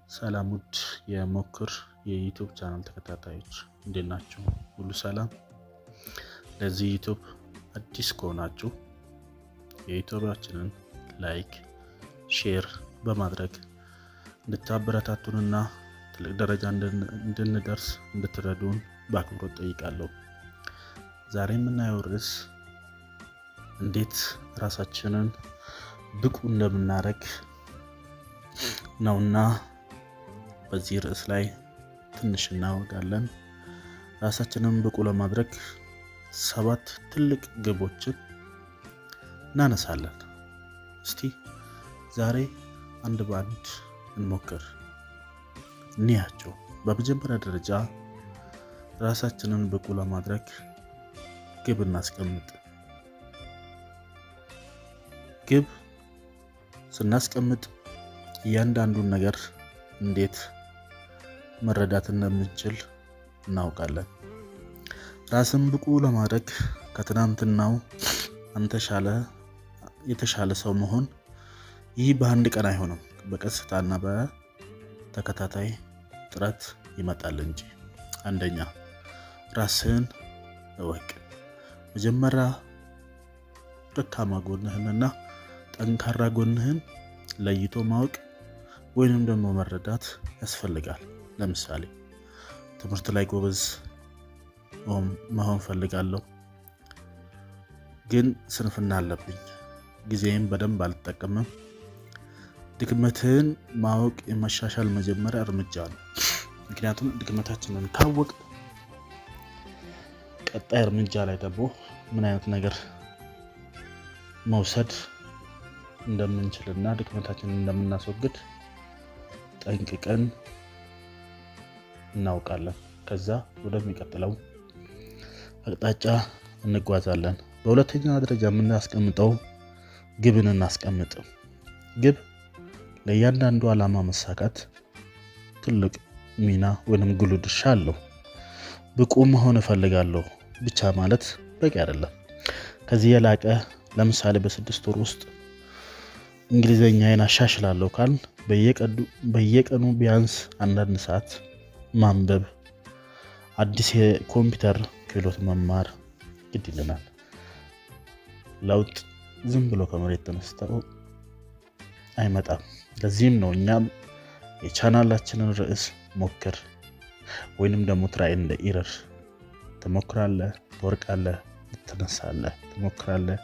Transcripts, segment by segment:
ሰላም ውድ የሞክር የዩቲዩብ ቻናል ተከታታዮች እንዴት ናችሁ? ሁሉ ሰላም? ለዚህ ዩቲዩብ አዲስ ከሆናችሁ የዩቲዩባችንን ላይክ፣ ሼር በማድረግ እንድታበረታቱንና ትልቅ ደረጃ እንድንደርስ እንድትረዱን በአክብሮት ጠይቃለሁ። ዛሬ የምናየው ርዕስ እንዴት ራሳችንን ብቁ እንደምናደርግ ነውና በዚህ ርዕስ ላይ ትንሽ እናወጋለን። ራሳችንን ብቁ ለማድረግ 7 ትልቅ ግቦችን እናነሳለን። እስቲ ዛሬ አንድ ባንድ እንሞክር እንያቸው። በመጀመሪያ ደረጃ ራሳችንን ብቁ ለማድረግ ግብ እናስቀምጥ። ግብ ስናስቀምጥ እያንዳንዱን ነገር እንዴት መረዳት እንደምንችል እናውቃለን። ራስን ብቁ ለማድረግ ከትናንትናው የተሻለ ሰው መሆን ይህ በአንድ ቀን አይሆንም። በቀስታና በተከታታይ ጥረት ይመጣል እንጂ። አንደኛ ራስን እወቅ። መጀመሪያ ደካማ ጎንህንና ጠንካራ ጎንህን ለይቶ ማወቅ ወይንም ደግሞ መረዳት ያስፈልጋል። ለምሳሌ ትምህርት ላይ ጎበዝ መሆን ፈልጋለሁ፣ ግን ስንፍና አለብኝ፣ ጊዜን በደንብ አልጠቀምም። ድክመትህን ማወቅ የመሻሻል መጀመሪያ እርምጃ ነው። ምክንያቱም ድክመታችንን ካወቅ ቀጣይ እርምጃ ላይ ደግሞ ምን አይነት ነገር መውሰድ እንደምንችልና ድክመታችንን እንደምናስወግድ ጠንቅቀን እናውቃለን። ከዛ ወደሚቀጥለው አቅጣጫ እንጓዛለን። በሁለተኛ ደረጃ የምናስቀምጠው ግብን እናስቀምጥ። ግብ ለእያንዳንዱ ዓላማ መሳካት ትልቅ ሚና ወይንም ጉልህ ድርሻ አለው። ብቁ መሆን እፈልጋለሁ ብቻ ማለት በቂ አይደለም። ከዚህ የላቀ ለምሳሌ በ6 ወር ውስጥ እንግሊዘኛን አሻሽላለሁ ካል በየቀኑ ቢያንስ አንዳንድ ሰዓት ማንበብ፣ አዲስ የኮምፒውተር ክህሎት መማር ግድ ይለናል። ለውጥ ዝም ብሎ ከመሬት ተነስተው አይመጣም። ለዚህም ነው እኛም የቻናላችንን ርዕስ ሞክር ወይንም ደግሞ ትራይ ኤንድ ኤረር፣ ትሞክራለህ፣ ትወርቃለህ፣ ትነሳለህ፣ ትሞክራለህ፣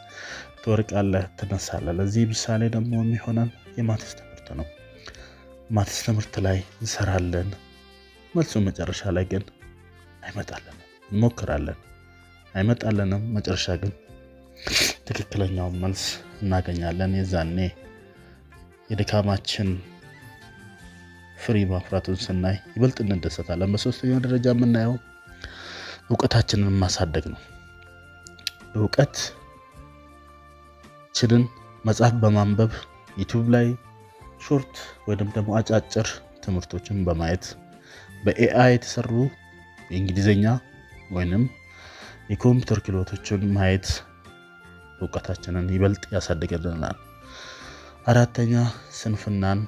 ትወርቃለህ፣ ትነሳለህ። ለዚህ ምሳሌ ደግሞ የሚሆነን የማትስ ትምህርት ነው። ማትስ ትምህርት ላይ እንሰራለን፣ መልሱ መጨረሻ ላይ ግን አይመጣልንም። እንሞክራለን፣ አይመጣልንም። መጨረሻ ግን ትክክለኛውን መልስ እናገኛለን። የዛኔ የድካማችን ፍሬ ማፍራቱን ስናይ ይበልጥ እንደሰታለን። በሶስተኛ ደረጃ የምናየው እውቀታችንን ማሳደግ ነው። እውቀታችንን መጽሐፍ በማንበብ ዩቲዩብ ላይ ሾርት ወይንም ደግሞ አጫጭር ትምህርቶችን በማየት በኤአይ የተሰሩ የእንግሊዘኛ ወይንም የኮምፒውተር ክህሎቶችን ማየት እውቀታችንን ይበልጥ ያሳድግልናል። አራተኛ ስንፍናን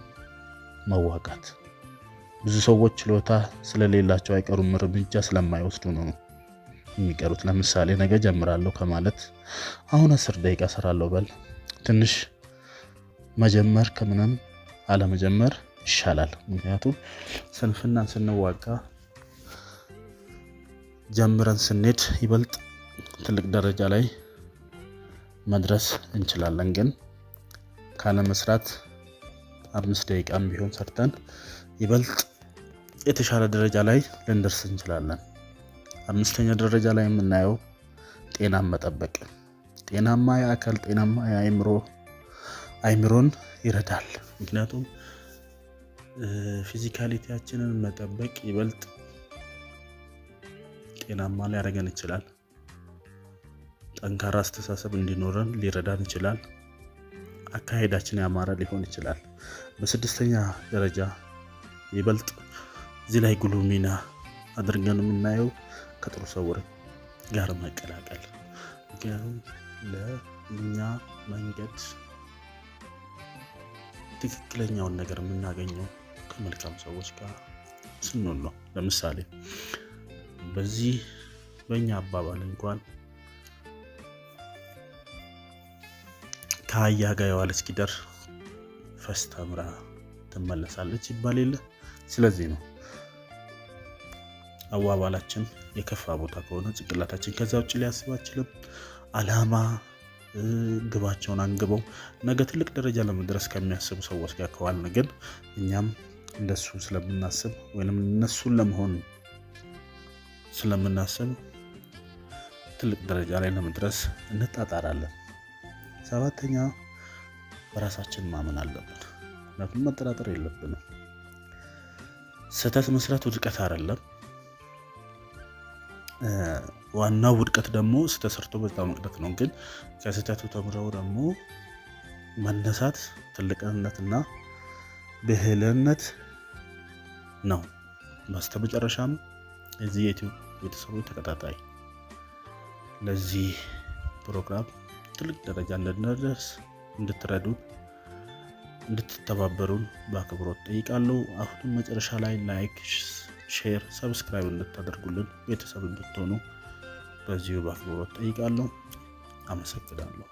መዋጋት። ብዙ ሰዎች ችሎታ ስለሌላቸው አይቀሩም፣ እርምጃ ስለማይወስዱ ነው የሚቀሩት። ለምሳሌ ነገ ጀምራለሁ ከማለት አሁን 10 ደቂቃ እሰራለሁ በል። ትንሽ መጀመር ከምንም አለመጀመር ይሻላል። ምክንያቱም ስንፍናን ስንዋጋ ጀምረን ስንሄድ ይበልጥ ትልቅ ደረጃ ላይ መድረስ እንችላለን። ግን ካለ መስራት 5 ደቂቃም ቢሆን ሰርተን ይበልጥ የተሻለ ደረጃ ላይ ልንደርስ እንችላለን። 5ኛ ደረጃ ላይ የምናየው ጤናን መጠበቅ። ጤናማ የአካል ጤናማ አይምሮን ይረዳል። ምክንያቱም ፊዚካሊቲያችንን መጠበቅ ይበልጥ ጤናማ ሊያደርገን ይችላል። ጠንካራ አስተሳሰብ እንዲኖረን ሊረዳን ይችላል። አካሄዳችን ያማረ ሊሆን ይችላል። በ6ኛ ደረጃ ይበልጥ እዚህ ላይ ጉልህ ሚና አድርገን የምናየው ከጥሩ ሰዎች ጋር መቀላቀል። ምክንያቱም ለእኛ መንገድ ትክክለኛውን ነገር የምናገኘው ከመልካም ሰዎች ጋር ስንሆን ነው። ለምሳሌ በዚህ በእኛ አባባል እንኳን ከአህያ ጋር የዋለች ጊደር ፈስታ ምራ ትመለሳለች ይባል የለ። ስለዚህ ነው አዋባላችን የከፋ ቦታ ከሆነ ጭንቅላታችን ከዛ ውጭ ሊያስብ አይችልም። አላማ ግባቸውን አንግበው ነገ ትልቅ ደረጃ ለመድረስ ከሚያስቡ ሰዎች ጋር ከዋልን ግን እኛም እንደሱ ስለምናስብ ወይንም እነሱን ለመሆን ስለምናስብ ትልቅ ደረጃ ላይ ለመድረስ እንጣጣራለን። 7ኛ በራሳችን ማመን አለብን። ምክንያቱም መጠራጠር የለብንም። ስህተት መስራት ውድቀት አይደለም። ዋናው ውድቀት ደግሞ ስተሰርቶ በዛው መቅረት ነው። ግን ከስህተቱ ተምረው ደግሞ መነሳት ትልቅነትና ብልህነት ነው። በስተመጨረሻም እዚህ የዩቲዩብ ቤተሰቦች ተከታታይ ለዚህ ፕሮግራም ትልቅ ደረጃ እንድንደርስ እንድትረዱን እንድትተባበሩን በአክብሮት ጠይቃለሁ። አሁንም መጨረሻ ላይ ላይክ፣ ሼር፣ ሰብስክራይብ እንድታደርጉልን ቤተሰብ እንድትሆኑ በዚሁ በአክብሮት ጠይቃለሁ። አመሰግናለሁ።